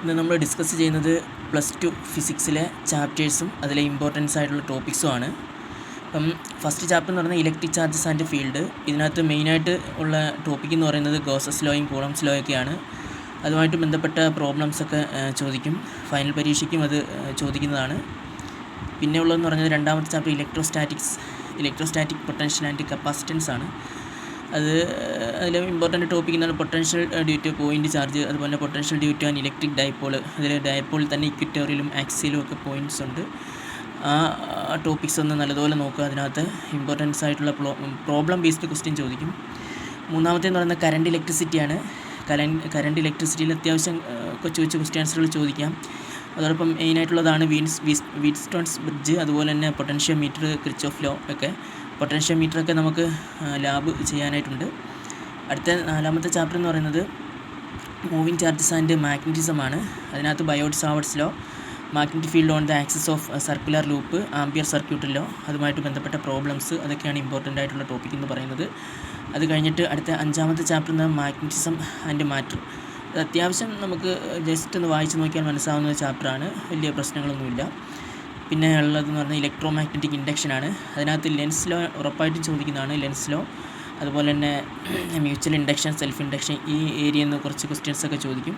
ഇന്ന് നമ്മൾ ഡിസ്കസ് ചെയ്യുന്നത് +2 ഫിസിക്സിലെ ചാപ്റ്റേഴ്സും അതിലെ ഇമ്പോർട്ടൻസ് ആയിട്ടുള്ള ടോപ്പിക്സുമാണ്. അപ്പം ഫസ്റ്റ് ചാപ്റ്റർ എന്ന് പറയുന്നത് ഇലക്ട്രിക് ചാർജസ് ആൻഡ് ഫീൽഡ്. ഇതിനകത്ത് മെയിനായിട്ട് ഉള്ള ടോപ്പിക് എന്ന് പറയുന്നത് ഗോസസ് ലോയും കൂളംസ് ലോയൊക്കെയാണ്. അതുമായിട്ട് ബന്ധപ്പെട്ട പ്രോബ്ലംസൊക്കെ ചോദിക്കും, ഫൈനൽ പരീക്ഷയ്ക്കും അത് ചോദിക്കുന്നതാണ്. പിന്നെ ഉള്ളതെന്ന് പറഞ്ഞത് രണ്ടാമത്തെ chapter electrostatic potential and capacitance ആണ്. അതിൽ ഇമ്പോർട്ടൻ്റ് ടോപ്പിക് എന്നാണ് potential due to point charge, അതുപോലെ potential due to an electric dipole. അതിൽ ഡൈപോൾ തന്നെ ഇക്വിറ്റോറിയലും ആക്സിലും ഒക്കെ പോയിൻറ്റ്സ് ഉണ്ട്. ആ ടോപ്പിക്സ് ഒന്ന് നല്ലതുപോലെ നോക്കുക. അതിനകത്ത് ഇമ്പോർട്ടൻസ് ആയിട്ടുള്ള പ്രോബ്ലം ബേസ്ഡ് ക്വസ്റ്റ്യൻ ചോദിക്കും. മൂന്നാമത്തേന്ന് പറയുന്നത് കറണ്ട് ഇലക്ട്രിസിറ്റിയാണ്. കറണ്ട് ഇലക്ട്രിസിറ്റിയിൽ അത്യാവശ്യം കൊച്ചു ക്വസ്റ്റ്യൻ ആൻസറുകൾ ചോദിക്കാം. അതോടൊപ്പം മെയിനായിട്ടുള്ളതാണ് വീറ്റ്സ്റ്റോൺസ് ബ്രിഡ്ജ്, അതുപോലെ തന്നെ പൊട്ടൻഷ്യോമീറ്റർ, ക്രിച്ച്ഹോഫ് ലോ ഒക്കെ. പൊട്ടൻഷ്യോമീറ്ററൊക്കെ നമുക്ക് ലാബ് ചെയ്യാനായിട്ടുണ്ട്. അടുത്ത നാലാമത്തെ ചാപ്റ്റർ എന്ന് പറയുന്നത് മൂവിങ് ചാർജസ് ആൻഡ് മാഗ്നറ്റിസം ആണ്. അതിനകത്ത് Biot Savart's law, magnetic field on the axis of circular loop, Ampere circuit law, അതുമായിട്ട് ബന്ധപ്പെട്ട പ്രോബ്ലംസ്, അതൊക്കെയാണ് ഇമ്പോർട്ടൻ്റ് ആയിട്ടുള്ള ടോപ്പിക് എന്ന് പറയുന്നത്. അത് കഴിഞ്ഞിട്ട് അടുത്ത അഞ്ചാമത്തെ ചാപ്റ്റർ എന്ന് മാഗ്നറ്റിസം ആൻഡ് മാറ്റർ. അത് അത്യാവശ്യം നമുക്ക് ജസ്റ്റ് ഒന്ന് വായിച്ച് നോക്കിയാൽ മനസ്സിലാവുന്ന ചാപ്റ്ററാണ്, വലിയ പ്രശ്നങ്ങളൊന്നുമില്ല. പിന്നെ ഉള്ളതെന്ന് പറഞ്ഞാൽ ഇലക്ട്രോ മാഗ്നറ്റിക് ഇൻഡക്ഷനാണ്. അതിനകത്ത് ലെൻസ് ലോ ഉറപ്പായിട്ടും ചോദിക്കുന്നതാണ്, ലെൻസ് ലോ. അതുപോലെ തന്നെ മ്യൂച്വൽ ഇൻഡക്ഷൻ, സെൽഫ് ഇൻഡക്ഷൻ, ഈ ഏരിയയിൽ നിന്ന് കുറച്ച് ക്വസ്റ്റ്യൻസൊക്കെ ചോദിക്കും.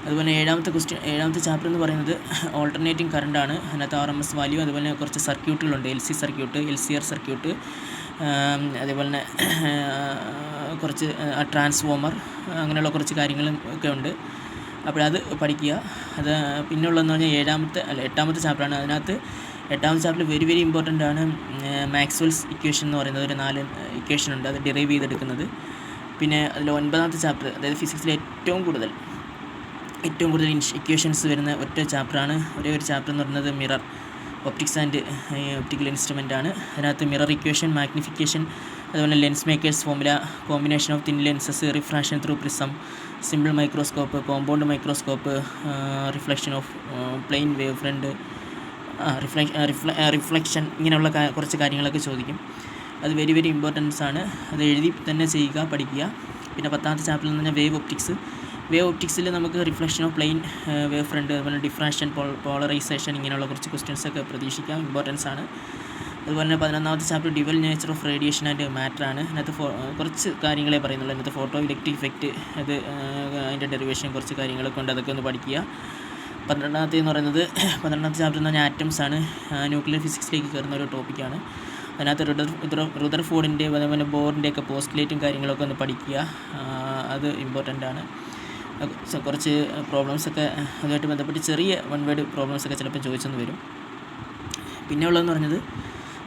അതുപോലെ ഏഴാമത്തെ ചാപ്റ്റർ എന്ന് പറയുന്നത് ഓൾട്ടർനേറ്റിംഗ് കറണ്ടാണ്. അതിനകത്ത് RMS വാല്യൂ, അതുപോലെ കുറച്ച് സർക്യൂട്ടുകളുണ്ട്, LC സർക്യൂട്ട്, LCR സർക്യൂട്ട്, അതേപോലെ തന്നെ കുറച്ച് ട്രാൻസ്ഫോമർ, അങ്ങനെയുള്ള കുറച്ച് കാര്യങ്ങളും ഒക്കെ ഉണ്ട്. അപ്പോഴത് പഠിക്കുക. അത് പിന്നെയുള്ളതെന്ന് പറഞ്ഞാൽ എട്ടാമത്തെ ചാപ്റ്ററാണ്. അതിനകത്ത് എട്ടാമത്തെ ചാപ്റ്റർ വെരി ഇമ്പോർട്ടൻ്റ് ആണ്. മാക്സ്വെൽസ് ഇക്വേഷൻ എന്ന് പറയുന്നത് ഒരു 4 ഇക്വേഷൻ ഉണ്ട്, അത് ഡിറൈവ് ചെയ്തെടുക്കുന്നത്. പിന്നെ അതിൽ 9ാമത്തെ ചാപ്റ്റർ, അതായത് ഫിസിക്സിലെ ഏറ്റവും കൂടുതൽ ഇക്വേഷൻസ് വരുന്ന ഒറ്റ ചാപ്റ്ററാണ്. ഒരേ ഒരു ചാപ്റ്റർ എന്ന് പറയുന്നത് mirror, optics and optical instrument ആണ്. അതിനകത്ത് മിറർ ഇക്വേഷൻ, മാഗ്നിഫിക്കേഷൻ, അതുപോലെ lens makers formula, combination of thin lenses, refraction through prism, simple microscope, compound microscope, reflection of plane wave front, reflection, ഇങ്ങനെയുള്ള കുറച്ച് കാര്യങ്ങളൊക്കെ ചോദിക്കും. അത് വെരി ഇമ്പോർട്ടൻസ് ആണ്. അത് എഴുതി തന്നെ ചെയ്യുക, പഠിക്കുക. പിന്നെ 10ാമത്തെ ചാപ്റ്ററിൽ എന്ന് പറഞ്ഞാൽ വേവ് ഒപ്റ്റിക്സിൽ നമുക്ക് reflection of plane wave front, അതുപോലെ ഡിഫ്രാക്ഷൻ, പോളറൈസേഷൻ, ഇങ്ങനെയുള്ള കുറച്ച് ക്വസ്റ്റ്യൻസൊക്കെ പ്രതീക്ഷിക്കാം, ഇമ്പോർട്ടൻസ് ആണ്. അതുപോലെ തന്നെ 11ാമത്തെ chapter dual nature of radiation and matter ആണ്. അതിനകത്ത് കുറച്ച് കാര്യങ്ങളെ പറയുന്നുള്ളൂ. അതിനകത്ത് ഫോട്ടോ ഇലക്ട്രിക് ഇഫക്റ്റ്, അത് അതിൻ്റെ ഡെറിവേഷൻ, കുറച്ച് കാര്യങ്ങളൊക്കെ ഉണ്ട്, അതൊക്കെ ഒന്ന് പഠിക്കുക. 12ാമത്തെ ചാപ്റ്റർ എന്ന് പറഞ്ഞാൽ ആറ്റംസ് ആണ്. ന്യൂക്ലിയർ ഫിസിക്സിലേക്ക് കയറുന്ന ഒരു ടോപ്പിക്കാണ്. അതിനകത്ത് റുദർഫോർഡിൻ്റെ, അതേപോലെ ബോറിൻ്റെയൊക്കെ പോസ്റ്റുലേറ്റും കാര്യങ്ങളൊക്കെ ഒന്ന് പഠിക്കുക, അത് ഇമ്പോർട്ടൻ്റ് ആണ്. കുറച്ച് പ്രോബ്ലംസൊക്കെ അതുമായിട്ട് ബന്ധപ്പെട്ട് ചെറിയ വൺ വേർഡ് പ്രോബ്ലംസൊക്കെ ചിലപ്പോൾ ചോദിച്ചെന്ന് വരും. പിന്നെ ഉള്ളതെന്ന് പറഞ്ഞത്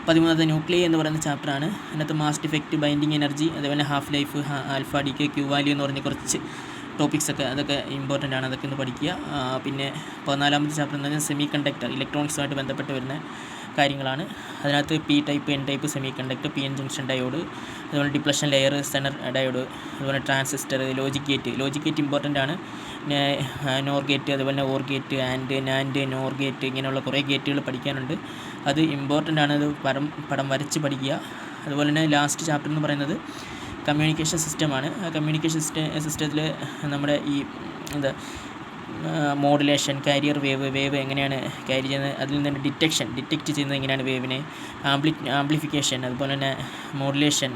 13ാമത്തെ ന്യൂക്ലിയ എന്ന് പറയുന്ന ചാപ്റ്ററാണ്. അതിനകത്ത് മാസ് ഡിഫക്റ്റ്, ബൈൻഡിങ് എനർജി, അതേപോലെ half life, alpha decay, Q value എന്ന് പറഞ്ഞ കുറച്ച് ടോപ്പിക്സൊക്കെ, അതൊക്കെ ഇമ്പോർട്ടൻ്റ് ആണ്, അതൊക്കെ ഒന്ന് പഠിക്കുക. പിന്നെ 14ാമത്തെ ചാപ്റ്റർ എന്ന് പറഞ്ഞാൽ സെമി കണ്ടക്ടർ, ഇലക്ട്രോണിക്സുമായിട്ട് ബന്ധപ്പെട്ട് വരുന്ന കാര്യങ്ങളാണ്. അതിനകത്ത് P type, N type semi conductor, PN junction diode, അതുപോലെ ഡിപ്ലഷൻ ലെയർ, സെനർ ഡയോഡ്, അതുപോലെ ട്രാൻസിസ്റ്റർ, ലോജിക് ഗേറ്റ് ഇമ്പോർട്ടൻ്റ് ആണ്. നോർ ഗേറ്റ്, അതുപോലെ തന്നെ or gate, and NAND, nor gate, ഇങ്ങനെയുള്ള കുറേ ഗേറ്റുകൾ പഠിക്കാനുണ്ട്, അത് ഇമ്പോർട്ടൻ്റ് ആണ്. അത് പടം വരച്ച് പഠിക്കുക. അതുപോലെ തന്നെ ലാസ്റ്റ് ചാപ്റ്റർ എന്ന് പറയുന്നത് കമ്മ്യൂണിക്കേഷൻ സിസ്റ്റമാണ്. ആ കമ്മ്യൂണിക്കേഷൻ സിസ്റ്റത്തിൽ നമ്മുടെ ഈ മോഡുലേഷൻ, കാരിയർ വേവ് എങ്ങനെയാണ് ക്യാരി ചെയ്യുന്നത്, അതിൽ നിന്ന് ഡിറ്റക്റ്റ് ചെയ്യുന്നത് എങ്ങനെയാണ് വേവിനെ, ആംപ്ലിഫിക്കേഷൻ, അതുപോലെ തന്നെ മോഡുലേഷൻ,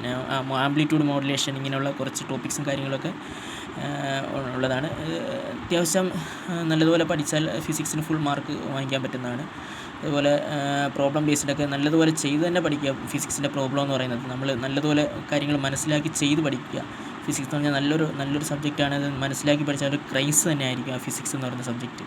ആംപ്ലിറ്റ്യൂഡ് മോഡുലേഷൻ, ഇങ്ങനെയുള്ള കുറച്ച് ടോപ്പിക്സും കാര്യങ്ങളൊക്കെ ഉള്ളതാണ്. അത്യാവശ്യം നല്ലതുപോലെ പഠിച്ചാൽ ഫിസിക്സിന് ഫുൾ മാർക്ക് വാങ്ങിക്കാൻ പറ്റുന്നതാണ്. അതുപോലെ പ്രോബ്ലം ബേസ്ഡൊക്കെ നല്ലതുപോലെ ചെയ്ത് തന്നെ പഠിക്കുക. ഫിസിക്സിൻ്റെ പ്രോബ്ലം എന്ന് പറയുന്നത് നമ്മൾ നല്ലതുപോലെ കാര്യങ്ങൾ മനസ്സിലാക്കി ചെയ്ത് പഠിക്കുക. ഫിസിക്സ് എന്ന് പറഞ്ഞാൽ നല്ലൊരു സബ്ജക്റ്റാണ്. അത് മനസ്സിലാക്കി പഠിച്ചാൽ ഒരു ക്രൈസ് തന്നെ ആയിരിക്കും ആ ഫിസിക്സ് എന്ന് പറയുന്ന സബ്ജക്റ്റ്.